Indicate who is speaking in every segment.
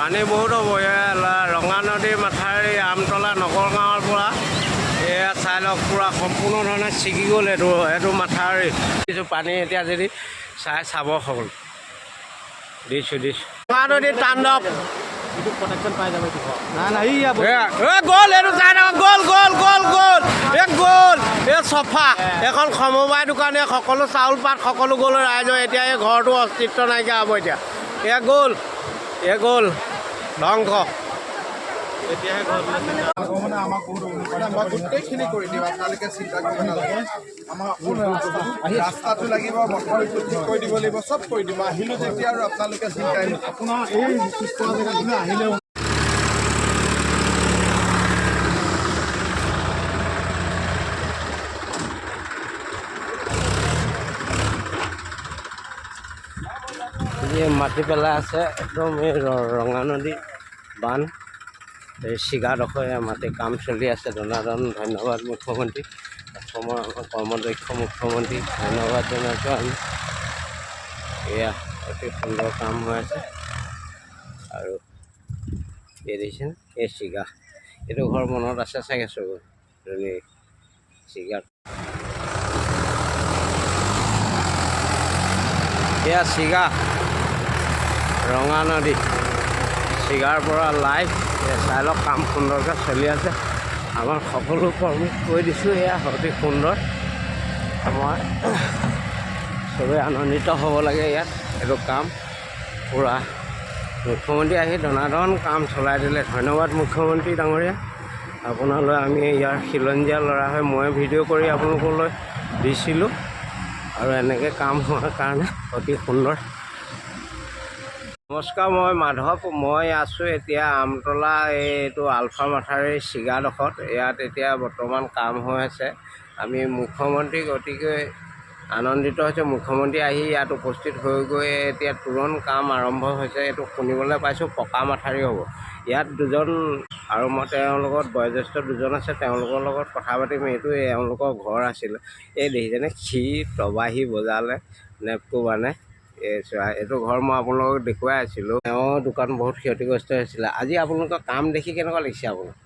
Speaker 1: পানী বহুত হ'ব ৰঙা নদীৰ মাথাউৰি আমতলা নগৰ গাঁৱৰ পৰা এয়া চাই লওক পূৰা সম্পূৰ্ণ ধৰণে ছিগি গ'ল এইটো মাথাউৰি কিছু পানী এতিয়া যদি চাব সকলো দিছোঁ ৰঙা নদীৰ তাণ্ডৱ গ'ল এইটো চাই গ'ল গ'ল গ'ল গ'ল গ'ল এই চফা এখন সমবায় দোকানে সকলো চাউল পাত সকলো গ'ল ৰাইজৰ এতিয়া এই ঘৰটো অস্তিত্ব নাইকিয়া হ'ব এতিয়া গ'ল ধ্বংস এতিয়াহে
Speaker 2: গোটেইখিনি কৰি দিম আপোনালোকে চিন্তা কৰিব নালাগে আমাৰ ৰাস্তাটো লাগিব মথাউৰিটো ঠিক কৰি দিব লাগিব চব কৰি দিব আহিলোঁ যেতিয়া আৰু আপোনালোকে চিন্তাই আপোনাৰ এই জেগাখিনি আহিলেও
Speaker 1: মাটি পেলাই আছে একদম এই ৰঙা নদী বান এই চিগাডোখৰ মাটি কাম চলি আছে দনাদন ধন্যবাদ মুখ্যমন্ত্ৰী অসমৰ কৰ্মদক্ষ মুখ্যমন্ত্ৰী ধন্যবাদ জনাইছোঁ আমি এয়া অতি সুন্দৰ কাম হৈ আছে আৰু এই দেখিছেনে এই চিগা এইটো ঘৰ মনত আছে চাগে চবৰে চিগা এয়া চিগা ৰঙা নদী চিগাৰ পৰা লাইভ চাই লওক কাম সুন্দৰকৈ চলি আছে আমাৰ সকলো কৰ্মী কৈ দিছোঁ এয়া অতি সুন্দৰ মই চবেই আনন্দিত হ'ব লাগে ইয়াত এইটো কাম পূৰা মুখ্যমন্ত্ৰী আহি দনাদন কাম চলাই দিলে ধন্যবাদ মুখ্যমন্ত্ৰী ডাঙৰীয়া আপোনালৈ আমি ইয়াৰ খিলঞ্জীয়া ল'ৰা হৈ মই ভিডিঅ' কৰি আপোনালোকলৈ দিছিলোঁ আৰু এনেকৈ কাম হোৱাৰ কাৰণে অতি সুন্দৰ নমস্কাৰ মই মাধৱ মই আছোঁ এতিয়া আমতলা এইটো আলফা মাথাউৰিৰ চিগাডোখৰত ইয়াত এতিয়া বৰ্তমান কাম হৈ আছে আমি মুখ্যমন্ত্ৰীক অতিকৈ আনন্দিত হৈছোঁ মুখ্যমন্ত্ৰী আহি ইয়াত উপস্থিত হৈ গৈ এতিয়া তুৰন্ত কাম আৰম্ভ হৈছে এইটো শুনিবলৈ পাইছোঁ পকা মাথাউৰি হ'ব ইয়াত দুজন আৰু মই তেওঁৰ লগত বয়োজ্যেষ্ঠ দুজন আছে তেওঁলোকৰ লগত কথা পাতিম এইটো এওঁলোকৰ ঘৰ আছিলে এই দেখিছেনে খি তবাহি বজালে নেপটো মানে এইটো ঘৰ মই আপোনালোকক দেখুৱাই আছিলোঁ তেওঁৰ দোকান বহুত ক্ষতিগ্ৰস্ত হৈছিলে আজি আপোনালোকৰ কাম দেখি কেনেকুৱা লাগিছে আপোনাৰ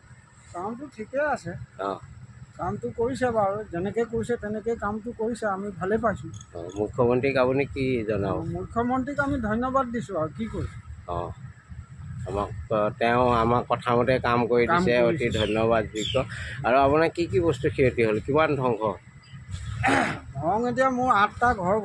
Speaker 3: কামটো ঠিকে আছে
Speaker 1: অঁ
Speaker 3: কামটো কৰিছে বাৰু যেনেকৈ কৰিছে তেনেকৈ কামটো কৰিছে আমি ভালেই পাইছোঁ
Speaker 1: মুখ্যমন্ত্ৰীক আপুনি কি জনাব
Speaker 3: মুখ্যমন্ত্ৰীক আমি ধন্যবাদ দিছোঁ আৰু কি কৰিছোঁ
Speaker 1: অঁ তেওঁ আমাক কথামতে কাম কৰি দিছে অতি ধন্যবাদযোগ্য আৰু আপোনাৰ কি বস্তু ক্ষতি হ'ল কিমান ধ্বংস
Speaker 3: এতিয়া মোৰ 8টা ঘৰ